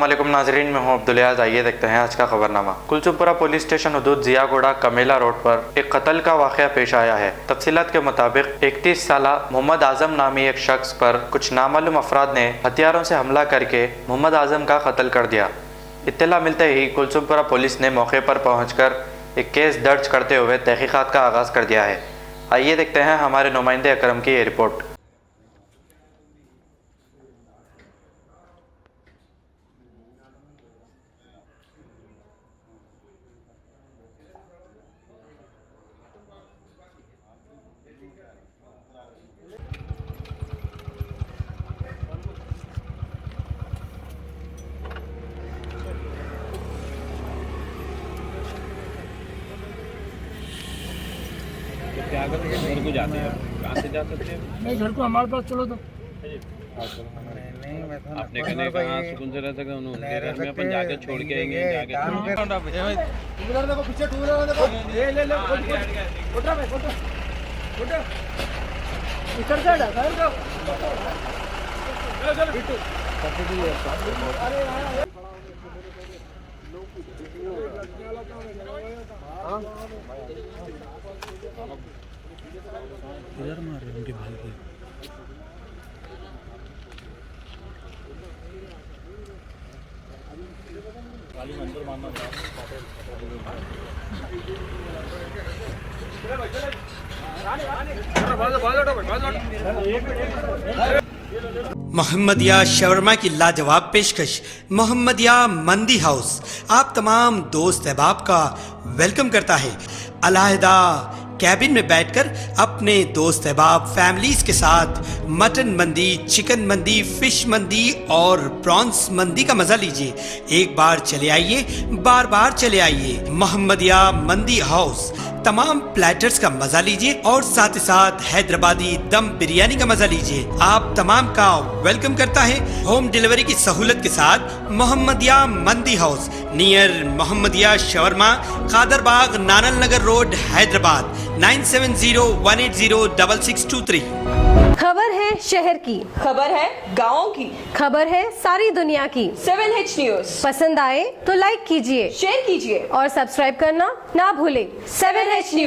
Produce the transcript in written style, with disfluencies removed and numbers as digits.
अस्सलामुअलैकुम नाजरीन, मैं हूं अब्दुलियाज। आइए देखते हैं आज का खबरनामा। कुलसुमपुरा पुलिस स्टेशन हदूद जियागोड़ा कमेला रोड पर एक कत्ल का वाक़या पेश आया है। तफसीलात के मुताबिक 31 साला मोहम्मद आजम नामी एक शख्स पर कुछ नामालूम अफराद ने हथियारों से हमला करके मोहम्मद आजम का कत्ल कर दिया। इत्तला मिलते ही कुलसुमपुरा पुलिस ने मौके पर पहुँचकर एक केस दर्ज करते हुए तहकीकात का आगाज़ कर दिया है। आइए देखते हैं हमारे नुमाइंदे अकरम की ये रिपोर्ट। क्या कर रहे हैं? घर को जाते हैं, कहाँ से जा सकते हैं? नहीं, घर को हमारे पास चलो तो आपने कहने कहाँ सुकून से रह सकते उनके घर में अपन जाके छोड़ के आएंगे जाके उधर देखो, पीछे टू व्हीलर देखो, ले ले ले उठा भाई उठा उठा इधर से हटा साइड जाओ। चल बिट्टू अरे हां इधर मार रहे उनके भाई को। मोहम्मदिया शवरमा की लाजवाब पेशकश मोहम्मदिया मंदी हाउस आप तमाम दोस्त अहबाब का वेलकम करता है। अलहदा कैबिन में बैठकर अपने दोस्त अहबाब फैमिलीज के साथ मटन मंदी, चिकन मंदी, फिश मंदी और प्रॉन्स मंदी का मजा लीजिए। एक बार चले आइए, बार बार चले आइए। मोहम्मदिया मंदी हाउस तमाम प्लेटर्स का मजा लीजिए और साथ ही साथ हैदराबादी दम बिरयानी का मजा लीजिए। आप तमाम का वेलकम करता है होम डिलीवरी की सहूलत के साथ मोहम्मदिया मंदी house near Mohammadia shawarma, Kadarbagh, नानल नगर रोड, हैदराबाद 9701806623। खबर है शहर की, खबर है गाँव की, खबर है सारी दुनिया की। 7H न्यूज पसंद आए तो लाइक कीजिए, शेयर कीजिए और सब्सक्राइब करना ना भूलें। 7H news.